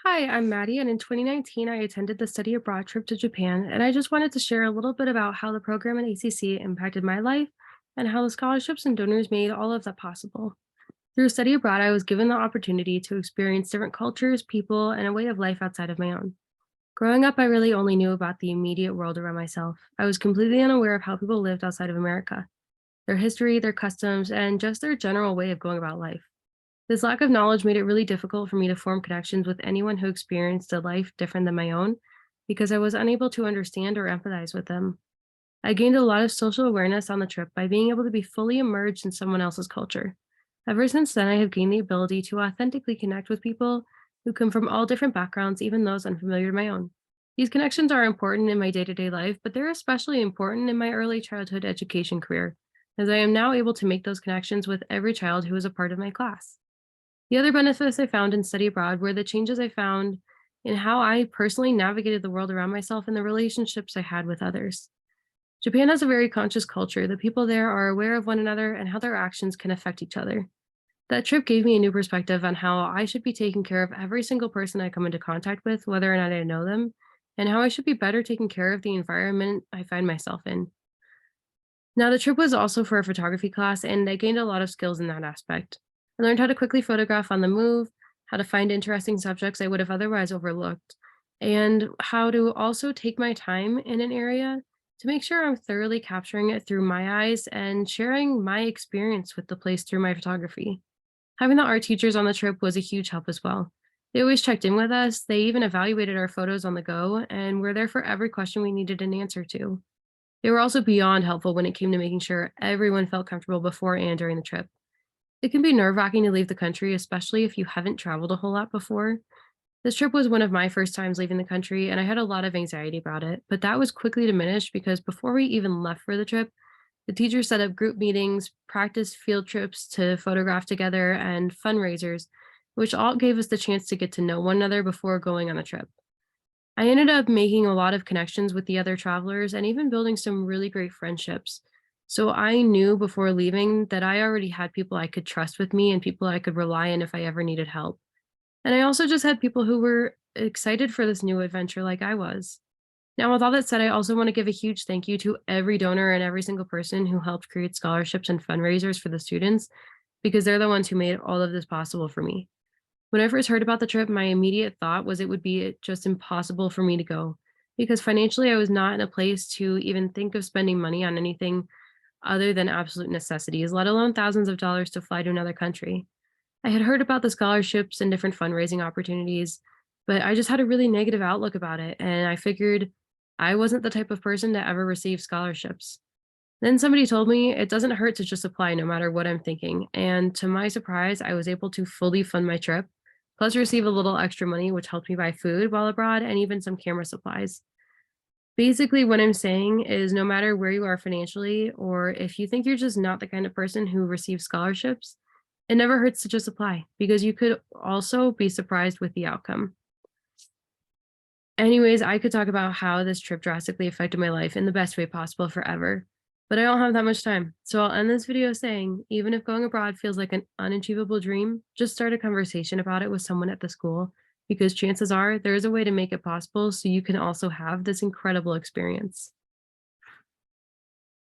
Hi, I'm Maddie, and in 2019, I attended the study abroad trip to Japan, and I just wanted to share a little bit about how the program at ACC impacted my life and how the scholarships and donors made all of that possible. Through study abroad, I was given the opportunity to experience different cultures, people, and a way of life outside of my own. Growing up, I really only knew about the immediate world around myself. I was completely unaware of how people lived outside of America, their history, their customs, and just their general way of going about life. This lack of knowledge made it really difficult for me to form connections with anyone who experienced a life different than my own because I was unable to understand or empathize with them. I gained a lot of social awareness on the trip by being able to be fully immersed in someone else's culture. Ever since then, I have gained the ability to authentically connect with people who come from all different backgrounds, even those unfamiliar to my own. These connections are important in my day to day life, but they're especially important in my early childhood education career, as I am now able to make those connections with every child who is a part of my class. The other benefits I found in study abroad were the changes I found in how I personally navigated the world around myself and the relationships I had with others. Japan has a very conscious culture. The people there are aware of one another and how their actions can affect each other. That trip gave me a new perspective on how I should be taking care of every single person I come into contact with, whether or not I know them, and how I should be better taking care of the environment I find myself in. Now, the trip was also for a photography class, and I gained a lot of skills in that aspect. I learned how to quickly photograph on the move, how to find interesting subjects I would have otherwise overlooked, and how to also take my time in an area to make sure I'm thoroughly capturing it through my eyes and sharing my experience with the place through my photography. Having the art teachers on the trip was a huge help as well. They always checked in with us, they even evaluated our photos on the go, and were there for every question we needed an answer to. They were also beyond helpful when it came to making sure everyone felt comfortable before and during the trip. It can be nerve-wracking to leave the country, especially if you haven't traveled a whole lot before. This trip was one of my first times leaving the country, and I had a lot of anxiety about it, but that was quickly diminished because before we even left for the trip, the teachers set up group meetings, practiced field trips to photograph together, and fundraisers, which all gave us the chance to get to know one another before going on the trip. I ended up making a lot of connections with the other travelers and even building some really great friendships. So I knew before leaving that I already had people I could trust with me and people I could rely on if I ever needed help. And I also just had people who were excited for this new adventure like I was. Now, with all that said, I also want to give a huge thank you to every donor and every single person who helped create scholarships and fundraisers for the students, because they're the ones who made all of this possible for me. When I first heard about the trip, my immediate thought was it would be just impossible for me to go because financially I was not in a place to even think of spending money on anything other than absolute necessities, let alone thousands of dollars to fly to another country. I had heard about the scholarships and different fundraising opportunities, but I just had a really negative outlook about it. And I figured I wasn't the type of person to ever receive scholarships. Then somebody told me it doesn't hurt to just apply no matter what I'm thinking. And to my surprise, I was able to fully fund my trip, plus receive a little extra money, which helped me buy food while abroad and even some camera supplies. Basically, what I'm saying is no matter where you are financially, or if you think you're just not the kind of person who receives scholarships, it never hurts to just apply because you could also be surprised with the outcome. Anyways, I could talk about how this trip drastically affected my life in the best way possible forever, but I don't have that much time. So I'll end this video saying, even if going abroad feels like an unachievable dream, just start a conversation about it with someone at the school because chances are there is a way to make it possible so you can also have this incredible experience.